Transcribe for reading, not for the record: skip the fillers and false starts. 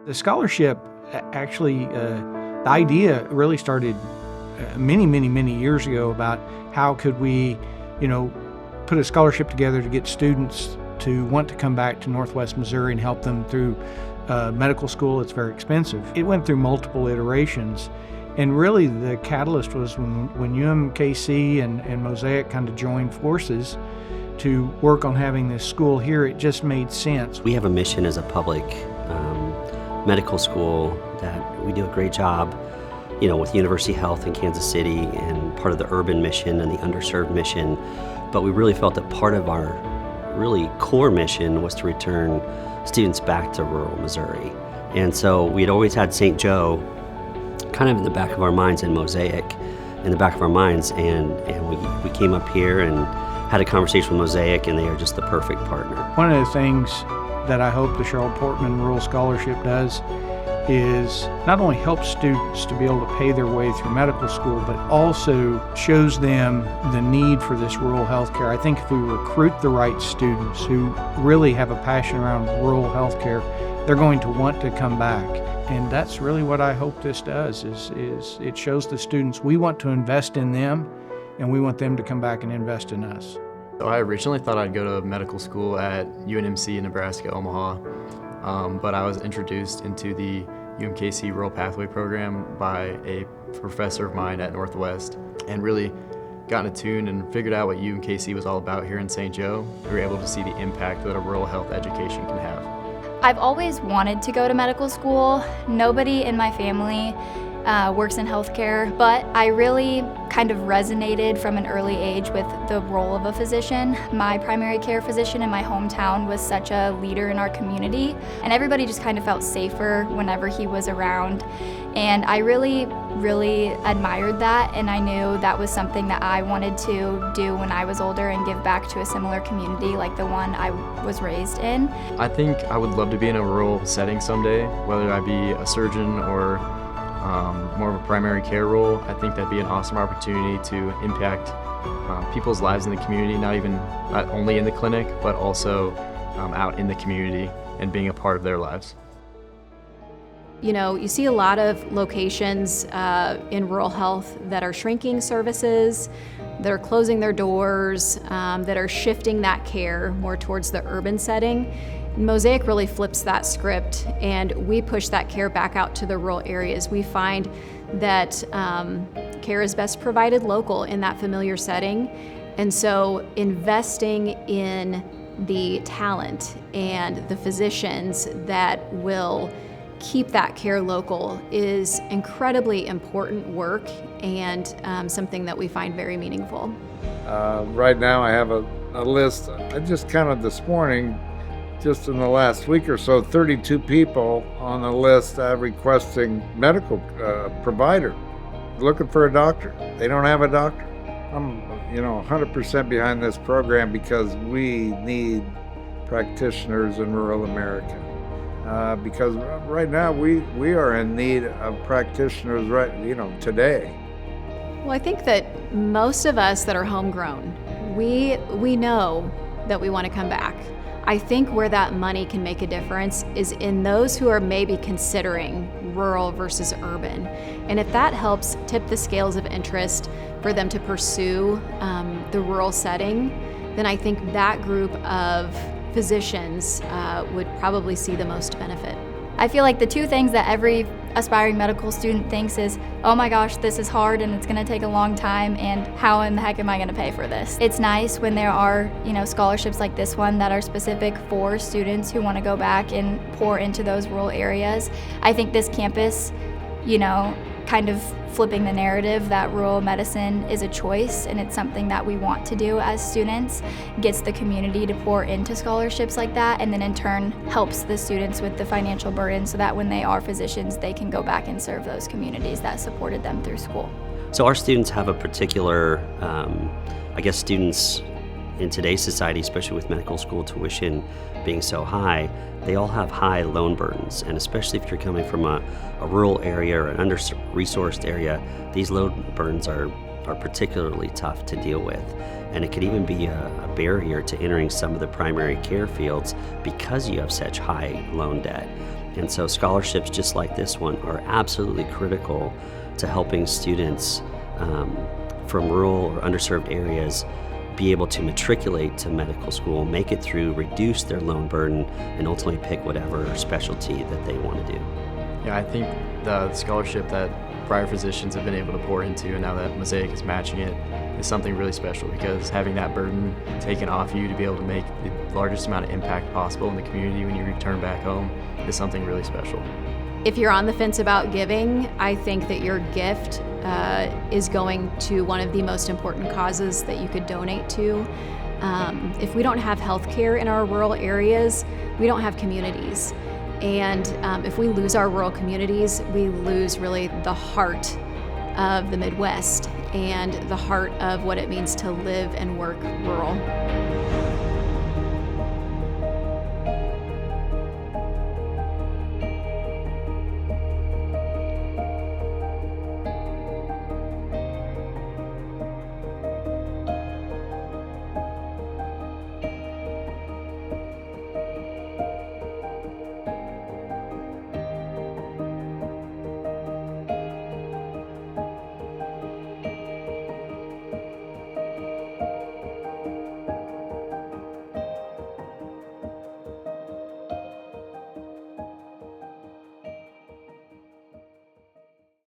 The scholarship actually, the idea really started many years ago about how could we, put a scholarship together to get students to want to come back to Northwest Missouri and help them through medical school. It's very expensive. It went through multiple iterations, and really the catalyst was when UMKC and Mosaic kind of joined forces to work on having this school here. It just made sense. We have a mission as a public medical school that we do a great job, with University Health in Kansas City and part of the urban mission and the underserved mission. But we really felt that part of our really core mission was to return students back to rural Missouri. And so we had always had St. Joe kind of in the back of our minds and Mosaic in the back of our minds. And we came up here and had a conversation with Mosaic, and they are just the perfect partner. One of the things that I hope the Cheryl Portman Rural Scholarship does is not only help students to be able to pay their way through medical school, but also shows them the need for this rural health care. I think if we recruit the right students who really have a passion around rural health care, they're going to want to come back. And that's really what I hope this does, is it shows the students we want to invest in them, and we want them to come back and invest in us. So I originally thought I'd go to medical school at UNMC in Nebraska, Omaha, but I was introduced into the UMKC Rural Pathway Program by a professor of mine at Northwest, and really got in tune and figured out what UMKC was all about here in St. Joe. We were able to see the impact that a rural health education can have. I've always wanted to go to medical school. Nobody in my family works in healthcare, but I really kind of resonated from an early age with the role of a physician. My primary care physician in my hometown was such a leader in our community, and everybody just kind of felt safer whenever he was around. And I really admired that, and I knew that was something that I wanted to do when I was older and give back to a similar community like the one I was raised in. I think I would love to be in a rural setting someday, whether I be a surgeon or more of a primary care role. I think that'd be an awesome opportunity to impact people's lives in the community, not only in the clinic, but also out in the community and being a part of their lives. You see a lot of locations in rural health that are shrinking services, that are closing their doors, that are shifting that care more towards the urban setting. Mosaic really flips that script, and we push that care back out to the rural areas. We find that care is best provided local in that familiar setting, and so investing in the talent and the physicians that will keep that care local is incredibly important work, and something that we find very meaningful. Right now I have a list. I just counted this morning, just in the last week or so, 32 people on the list requesting medical provider, looking for a doctor. They don't have a doctor. I'm 100% behind this program because we need practitioners in rural America. Because right now we are in need of practitioners today. Well, I think that most of us that are homegrown, we know that we want to come back. I think where that money can make a difference is in those who are maybe considering rural versus urban. And if that helps tip the scales of interest for them to pursue the rural setting, then I think that group of physicians would probably see the most benefit. I feel like the two things that every aspiring medical student thinks is, oh my gosh, this is hard and it's gonna take a long time, and how in the heck am I gonna pay for this? It's nice when there are, scholarships like this one that are specific for students who wanna go back and pour into those rural areas. I think this campus, kind of flipping the narrative that rural medicine is a choice and it's something that we want to do as students, gets the community to pour into scholarships like that, and then in turn helps the students with the financial burden so that when they are physicians, they can go back and serve those communities that supported them through school. So our students have a particular, students in today's society, especially with medical school tuition being so high, they all have high loan burdens, and especially if you're coming from a rural area or an under-resourced area, these loan burdens are are particularly tough to deal with. And it could even be a barrier to entering some of the primary care fields because you have such high loan debt. And so scholarships just like this one are absolutely critical to helping students from rural or underserved areas be able to matriculate to medical school, make it through, reduce their loan burden, and ultimately pick whatever specialty that they want to do. Yeah, I think the scholarship that prior physicians have been able to pour into, and now that Mosaic is matching it, is something really special, because having that burden taken off you to be able to make the largest amount of impact possible in the community when you return back home is something really special. If you're on the fence about giving, I think that your gift is going to one of the most important causes that you could donate to. If we don't have health care in our rural areas, we don't have communities. And if we lose our rural communities, we lose really the heart of the Midwest and the heart of what it means to live and work rural.